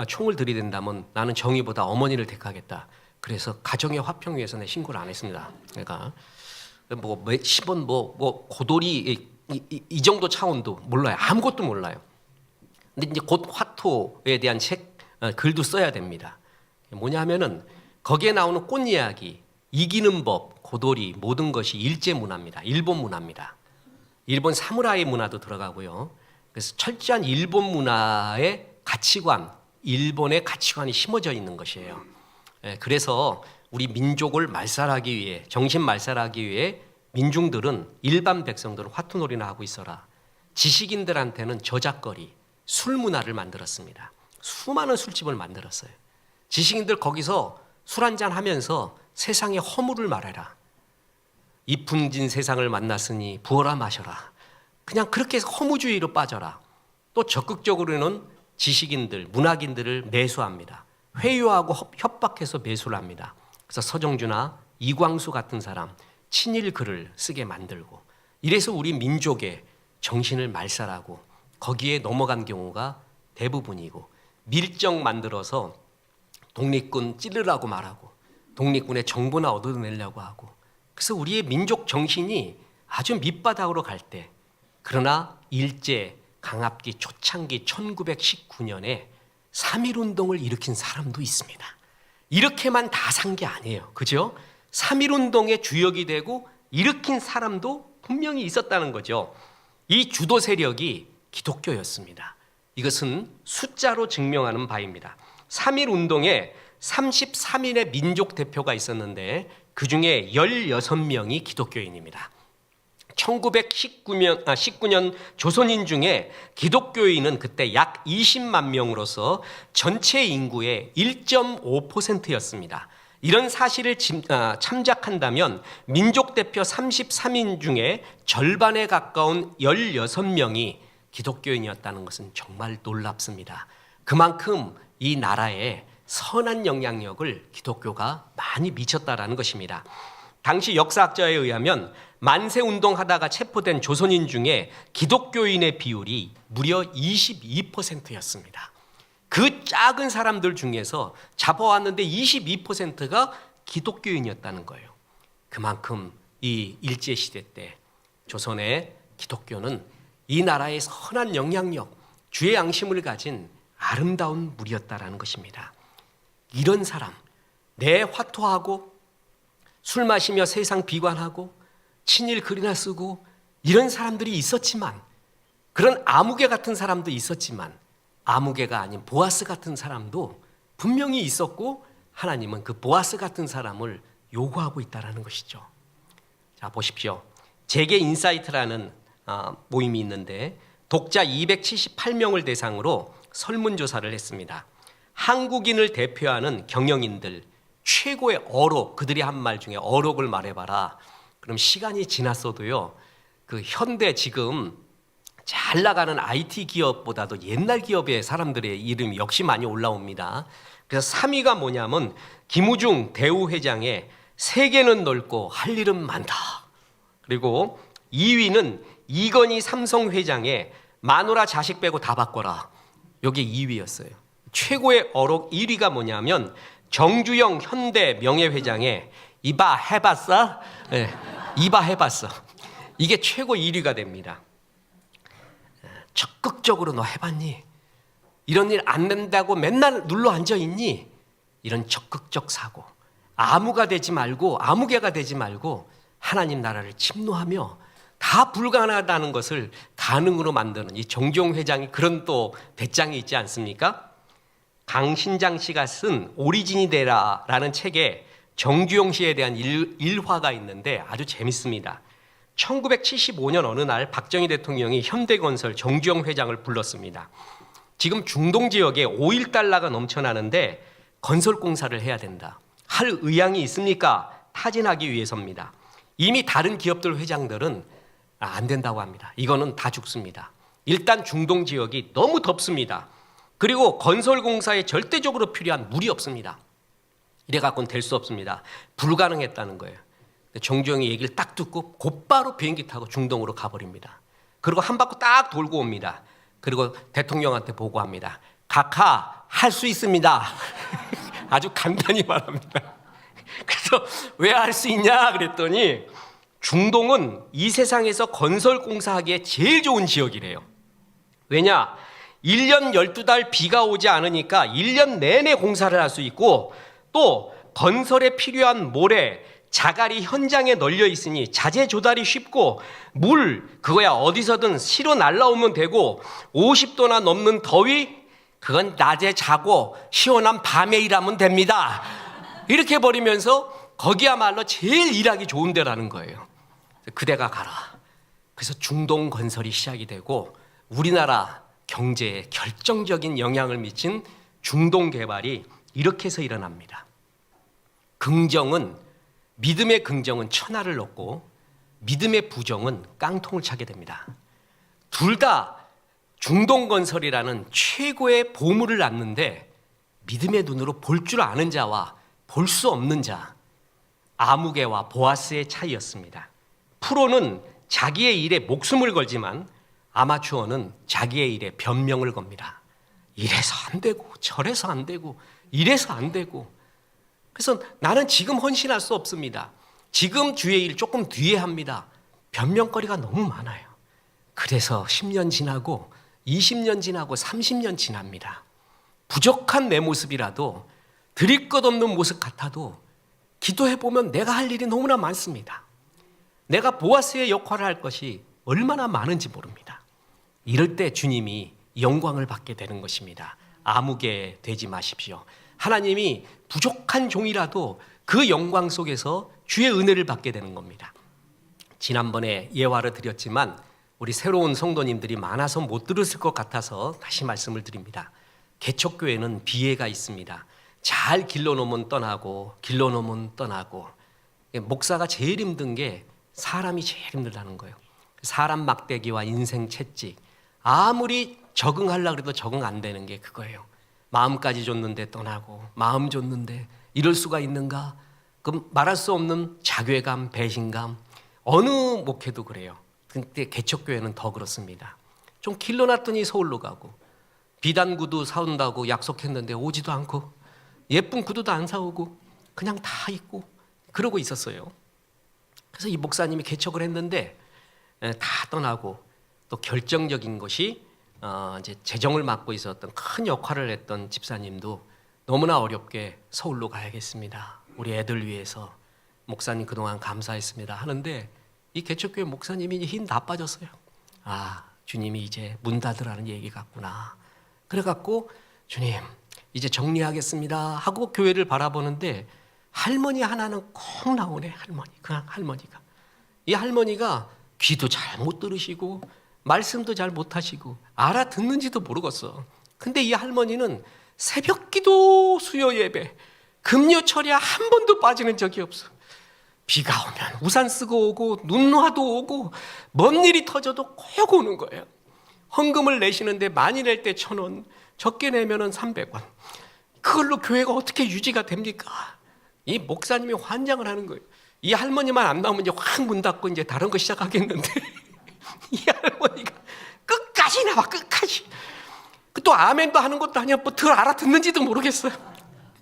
총을 들이댄다면 나는 정의보다 어머니를 택하겠다. 그래서 가정의 화평 위해서 내 신고를 안 했습니다. 그러니까 뭐 10원 뭐 고돌이 이 정도 차원도 몰라요. 아무것도 몰라요. 근데 이제 곧 화토에 대한 글도 써야 됩니다. 뭐냐면은 거기에 나오는 꽃 이야기, 이기는 법, 고돌이 모든 것이 일제 문화입니다. 일본 문화입니다. 일본 사무라이 문화도 들어가고요. 그래서 철저한 일본 문화의 가치관, 일본의 가치관이 심어져 있는 것이에요. 그래서 우리 민족을 말살하기 위해, 정신 말살하기 위해 민중들은 일반 백성들은 화투놀이나 하고 있어라. 지식인들한테는 저작거리, 술 문화를 만들었습니다. 수많은 술집을 만들었어요. 지식인들 거기서 술 한잔 하면서 세상의 허물을 말해라. 이풍진 세상을 만났으니 부어라 마셔라. 그냥 그렇게 해서 허무주의로 빠져라. 또 적극적으로는 지식인들, 문학인들을 매수합니다. 회유하고 협박해서 매수를 합니다. 그래서 서정주나 이광수 같은 사람 친일 글을 쓰게 만들고 이래서 우리 민족의 정신을 말살하고 거기에 넘어간 경우가 대부분이고 밀정 만들어서 독립군 찌르라고 말하고 독립군의 정보나 얻어내려고 하고 그래서 우리의 민족 정신이 아주 밑바닥으로 갈 때 그러나 일제 강압기 초창기 1919년에 3.1운동을 일으킨 사람도 있습니다. 이렇게만 다 산 게 아니에요. 그죠? 3.1운동의 주역이 되고 일으킨 사람도 분명히 있었다는 거죠. 이 주도 세력이 기독교였습니다. 이것은 숫자로 증명하는 바입니다. 3.1운동에 33인의 민족 대표가 있었는데 그중에 16명이 기독교인입니다. 1919년 조선인 중에 기독교인은 그때 약 20만 명으로서 전체 인구의 1.5%였습니다. 이런 사실을 참작한다면 민족 대표 33인 중에 절반에 가까운 16명이 기독교인이었다는 것은 정말 놀랍습니다. 그만큼 이 나라에 선한 영향력을 기독교가 많이 미쳤다라는 것입니다. 당시 역사학자에 의하면 만세운동 하다가 체포된 조선인 중에 기독교인의 비율이 무려 22%였습니다. 그 작은 사람들 중에서 잡아왔는데 22%가 기독교인이었다는 거예요. 그만큼 이 일제시대 때 조선의 기독교는 이 나라의 선한 영향력, 주의 양심을 가진 아름다운 무리였다라는 것입니다. 이런 사람, 내 화투하고 술 마시며 세상 비관하고 친일 글이나 쓰고 이런 사람들이 있었지만 그런 아무개 같은 사람도 있었지만 아무개가 아닌 보아스 같은 사람도 분명히 있었고 하나님은 그 보아스 같은 사람을 요구하고 있다는 것이죠. 자 보십시오. 재계 인사이트라는 모임이 있는데 독자 278명을 대상으로 설문조사를 했습니다. 한국인을 대표하는 경영인들 최고의 어록, 그들이 한 말 중에 어록을 말해봐라. 그럼 시간이 지났어도요, 그 현대 지금 잘 나가는 IT 기업보다도 옛날 기업의 사람들의 이름이 역시 많이 올라옵니다. 그래서 3위가 뭐냐면 김우중 대우 회장의 세계는 넓고 할 일은 많다. 그리고 2위는 이건희 삼성 회장의 마누라 자식 빼고 다 바꿔라. 여기 2위였어요. 최고의 어록 1위가 뭐냐면 정주영 현대 명예회장의 이봐 해봤어? 네, 이봐 해봤어. 이게 최고 1위가 됩니다. 적극적으로 너 해봤니? 이런 일 안 된다고 맨날 눌러 앉아있니? 이런 적극적 사고. 아무가 되지 말고 아무개가 되지 말고 하나님 나라를 침노하며 다 불가능하다는 것을 가능으로 만드는 이 정주영 회장이 그런 또 배짱이 있지 않습니까? 강신장 씨가 쓴 오리진이 되라라는 책에 정주영 씨에 대한 일화가 있는데 아주 재밌습니다. 1975년 어느 날 박정희 대통령이 현대건설 정주영 회장을 불렀습니다. 지금 중동 지역에 오일 달러가 넘쳐나는데 건설공사를 해야 된다. 할 의향이 있습니까? 타진하기 위해서입니다. 이미 다른 기업들 회장들은 안 된다고 합니다. 이거는 다 죽습니다. 일단 중동 지역이 너무 덥습니다. 그리고 건설공사에 절대적으로 필요한 물이 없습니다. 이래 갖고는 될 수 없습니다. 불가능했다는 거예요. 정주영이 얘기를 딱 듣고 곧바로 비행기 타고 중동으로 가버립니다. 그리고 한 바퀴 딱 돌고 옵니다. 그리고 대통령한테 보고합니다. 각하 할 수 있습니다. 아주 간단히 말합니다. 그래서 왜 할 수 있냐 그랬더니 중동은 이 세상에서 건설공사하기에 제일 좋은 지역이래요. 왜냐? 1년 12달 비가 오지 않으니까 1년 내내 공사를 할 수 있고 또 건설에 필요한 모래, 자갈이 현장에 널려 있으니 자재 조달이 쉽고 물 그거야 어디서든 실어 날라오면 되고 50도나 넘는 더위 그건 낮에 자고 시원한 밤에 일하면 됩니다. 이렇게 버리면서 거기야말로 제일 일하기 좋은 데라는 거예요. 그대가 가라. 그래서 중동 건설이 시작이 되고 우리나라 경제에 결정적인 영향을 미친 중동 개발이 이렇게 해서 일어납니다. 믿음의 긍정은 천하를 얻고 믿음의 부정은 깡통을 차게 됩니다. 둘 다 중동건설이라는 최고의 보물을 낳는데 믿음의 눈으로 볼 줄 아는 자와 볼 수 없는 자, 아무개와 보아스의 차이였습니다. 프로는 자기의 일에 목숨을 걸지만 아마추어는 자기의 일에 변명을 겁니다. 이래서 안 되고 저래서 안 되고 이래서 안 되고. 그래서 나는 지금 헌신할 수 없습니다. 지금 주의 일 조금 뒤에 합니다. 변명거리가 너무 많아요. 그래서 10년 지나고 20년 지나고 30년 지납니다. 부족한 내 모습이라도 드릴 것 없는 모습 같아도 기도해보면 내가 할 일이 너무나 많습니다. 내가 보아스의 역할을 할 것이 얼마나 많은지 모릅니다. 이럴 때 주님이 영광을 받게 되는 것입니다. 아무개 되지 마십시오. 하나님이 부족한 종이라도 그 영광 속에서 주의 은혜를 받게 되는 겁니다. 지난번에 예화를 드렸지만 우리 새로운 성도님들이 많아서 못 들었을 것 같아서 다시 말씀을 드립니다. 개척교회는 비애가 있습니다. 잘 길러놓으면 떠나고 길러놓으면 떠나고. 목사가 제일 힘든 게 사람이 제일 힘들다는 거예요. 사람 막대기와 인생 채찍. 아무리 적응하려고 해도 적응 안 되는 게 그거예요. 마음까지 줬는데 떠나고 마음 줬는데 이럴 수가 있는가? 그럼 말할 수 없는 자괴감, 배신감. 어느 목회도 그래요. 근데 개척교회는 더 그렇습니다. 좀 길러놨더니 서울로 가고 비단 구두 사온다고 약속했는데 오지도 않고 예쁜 구두도 안 사오고 그냥 다 입고 그러고 있었어요. 그래서 이 목사님이 개척을 했는데 다 떠나고 또 결정적인 것이 이제 재정을 맡고 있었던 큰 역할을 했던 집사님도 너무나 어렵게 서울로 가야겠습니다. 우리 애들 위해서 목사님 그동안 감사했습니다 하는데 이 개척교회 목사님이 힘 다 빠졌어요. 아, 주님이 이제 문 닫으라는 얘기 같구나. 그래갖고 주님 이제 정리하겠습니다 하고 교회를 바라보는데 할머니 하나는 꼭 나오네. 할머니, 그냥 할머니가. 이 할머니가 귀도 잘 못 들으시고 말씀도 잘 못하시고 알아듣는지도 모르겠어. 근데 이 할머니는 새벽기도, 수요 예배, 금요 철야 한 번도 빠지는 적이 없어. 비가 오면 우산 쓰고 오고 눈화도 오고 뭔 일이 터져도 꼭 오는 거예요. 헌금을 내시는데 많이 낼 때 1,000원, 적게 내면은 300원. 그걸로 교회가 어떻게 유지가 됩니까? 이 목사님이 환장을 하는 거예요. 이 할머니만 안 나오면 이제 확 문 닫고 이제 다른 거 시작하겠는데 이 할머니가 끝까지 나와, 끝까지. 또 아멘도 하는 것도 아니야. 뭐 덜 알아듣는지도 모르겠어요.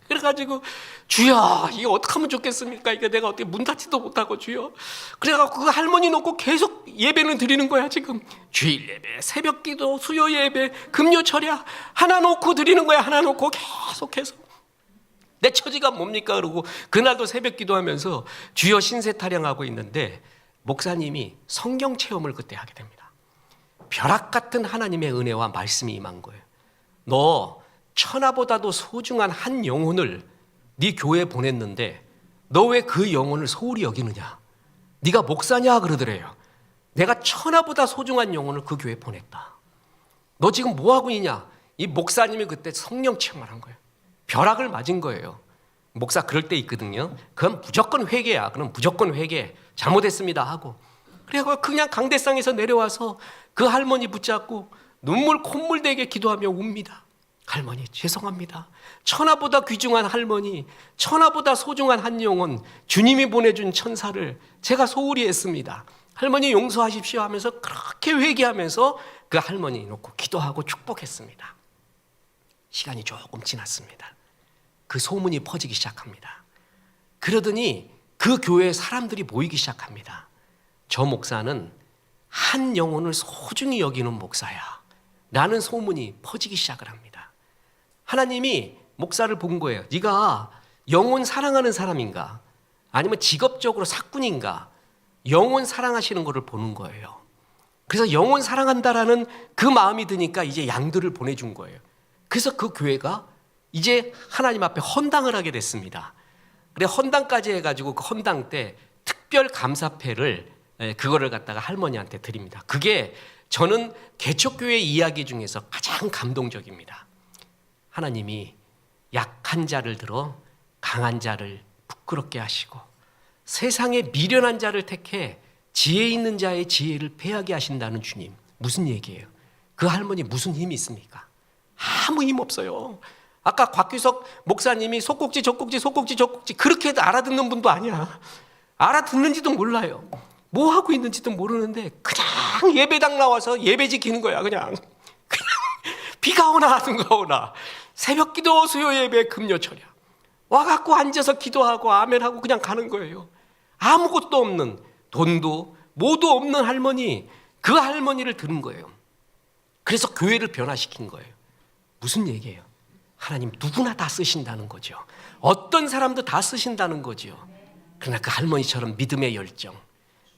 그래가지고 주여 이게 어떻게 하면 좋겠습니까? 이게 내가 어떻게 문 닫지도 못하고 주여. 그래가지고 그 할머니 놓고 계속 예배는 드리는 거야 지금. 주일 예배, 새벽기도, 수요 예배, 금요 철야 하나 놓고 드리는 거야. 하나 놓고 계속해서. 내 처지가 뭡니까? 그러고 그날도 새벽기도 하면서 주여 신세 타령하고 있는데 목사님이 성경 체험을 그때 하게 됩니다. 벼락 같은 하나님의 은혜와 말씀이 임한 거예요. 너 천하보다도 소중한 한 영혼을 네 교회에 보냈는데 너 왜 그 영혼을 소홀히 여기느냐? 네가 목사냐? 그러더래요. 내가 천하보다 소중한 영혼을 그 교회에 보냈다. 너 지금 뭐하고 있냐? 이 목사님이 그때 성령 체험을 한 거예요. 벼락을 맞은 거예요. 목사 그럴 때 있거든요. 그건 무조건 회개야. 그럼 무조건 회개. 잘못했습니다 하고. 그래서 그냥 강대상에서 내려와서 그 할머니 붙잡고 눈물 콧물 되게 기도하며 웁니다. 할머니 죄송합니다. 천하보다 귀중한 할머니, 천하보다 소중한 한 영혼, 주님이 보내준 천사를 제가 소홀히 했습니다. 할머니 용서하십시오 하면서 그렇게 회개하면서 그 할머니 놓고 기도하고 축복했습니다. 시간이 조금 지났습니다. 그 소문이 퍼지기 시작합니다. 그러더니 그 교회에 사람들이 모이기 시작합니다. 저 목사는 한 영혼을 소중히 여기는 목사야 라는 소문이 퍼지기 시작을 합니다. 하나님이 목사를 본 거예요. 네가 영혼 사랑하는 사람인가? 아니면 직업적으로 사꾼인가? 영혼 사랑하시는 것을 보는 거예요. 그래서 영혼 사랑한다라는 그 마음이 드니까 이제 양들을 보내준 거예요. 그래서 그 교회가 이제 하나님 앞에 헌당을 하게 됐습니다. 그래 헌당까지 해가지고 그 헌당 때 특별 감사패를 그거를 갖다가 할머니한테 드립니다. 그게 저는 개척교회 이야기 중에서 가장 감동적입니다. 하나님이 약한 자를 들어 강한 자를 부끄럽게 하시고 세상에 미련한 자를 택해 지혜 있는 자의 지혜를 패하게 하신다는 주님. 무슨 얘기예요? 그 할머니 무슨 힘이 있습니까? 아무 힘 없어요. 아까 곽규석 목사님이 속꼭지 젖꼭지 속꼭지 젖꼭지 그렇게 해도 알아듣는 분도 아니야. 알아듣는지도 몰라요. 뭐 하고 있는지도 모르는데 그냥 예배당 나와서 예배 지키는 거야. 그냥 비가 오나 누가 오나 새벽기도 수요 예배 금요 철야 와갖고 앉아서 기도하고 아멘하고 그냥 가는 거예요. 아무것도 없는 돈도 뭐도 없는 할머니, 그 할머니를 들은 거예요. 그래서 교회를 변화시킨 거예요. 무슨 얘기예요? 하나님 누구나 다 쓰신다는 거죠. 어떤 사람도 다 쓰신다는 거죠. 그러나 그 할머니처럼 믿음의 열정,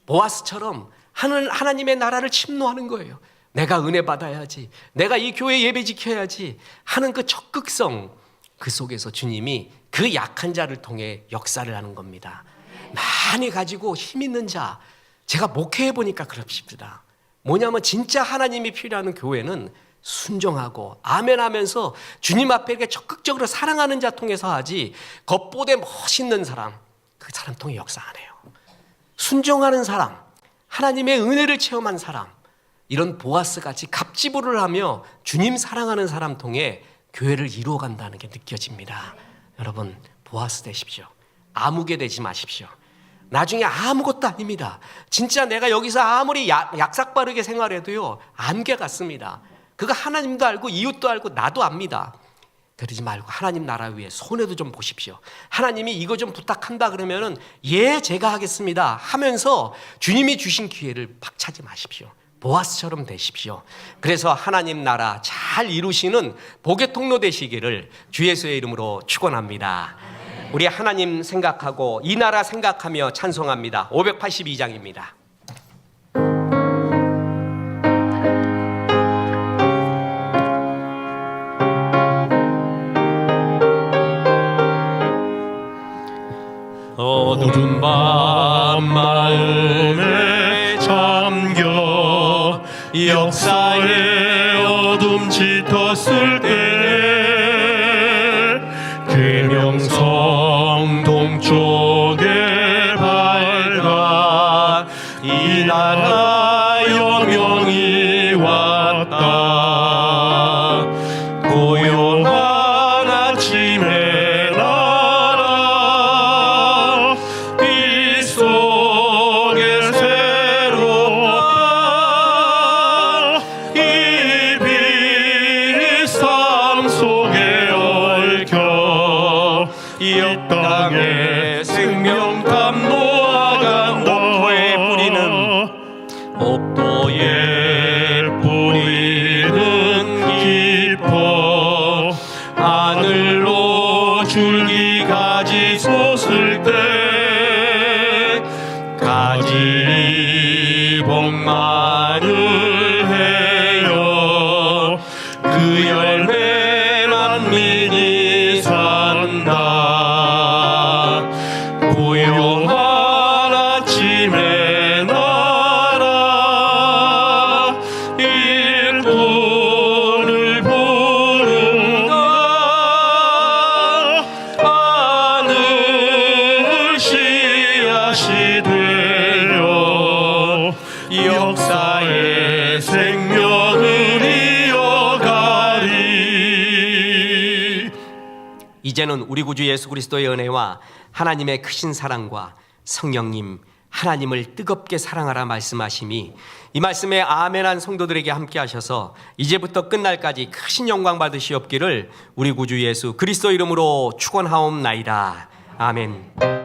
보아스처럼 하나님의 나라를 침노하는 거예요. 내가 은혜 받아야지, 내가 이 교회 예배 지켜야지 하는 그 적극성, 그 속에서 주님이 그 약한 자를 통해 역사를 하는 겁니다. 많이 가지고 힘 있는 자, 제가 목회해 보니까 그럽습니다. 뭐냐면 진짜 하나님이 필요한 교회는 순종하고 아멘하면서 주님 앞에 이렇게 적극적으로 사랑하는 자 통해서 하지, 겉보대 멋있는 사람, 그 사람 통해 역사 안 해요. 순종하는 사람, 하나님의 은혜를 체험한 사람, 이런 보아스 같이 갑지부를 하며 주님 사랑하는 사람 통해 교회를 이루어간다는 게 느껴집니다. 여러분 보아스 되십시오. 아무개 되지 마십시오. 나중에 아무것도 아닙니다. 진짜 내가 여기서 아무리 약삭빠르게 생활해도요 안개 같습니다. 그거 하나님도 알고 이웃도 알고 나도 압니다. 그러지 말고 하나님 나라 위해 손해도 좀 보십시오. 하나님이 이거 좀 부탁한다 그러면은 예 제가 하겠습니다 하면서 주님이 주신 기회를 박차지 마십시오. 보아스처럼 되십시오. 그래서 하나님 나라 잘 이루시는 복의 통로 되시기를 주 예수의 이름으로 축원합니다. 우리 하나님 생각하고 이 나라 생각하며 찬송합니다. 582장입니다. 어두운 밤 마음에 잠 역사의 어둠 짙었을 때에 계명성 동쪽에 밝아 이 나라 영영이 왔다. 고요한 아침의 나라 빛 속에 새롭다. 이 빛상 속에 얽혀 이 땅에 생명감 놓아간 옥토에 뿌리는 깊어 하늘로 줄기 가지 솟을 때 가지 복만을 해요. 그 열매 만민이 산다. 고요한 아침의 나라 일꾼을 부른다. 하늘 씨앗이 되어 역사의 생명을 이어가리. 이제는 우리 구주 예수 그리스도의 은혜와 하나님의 크신 사랑과 성령님 하나님을 뜨겁게 사랑하라 말씀하심이 이 말씀에 아멘한 성도들에게 함께 하셔서 이제부터 끝날까지 크신 영광 받으시옵기를 우리 구주 예수 그리스도 이름으로 축원하옵나이다. 아멘.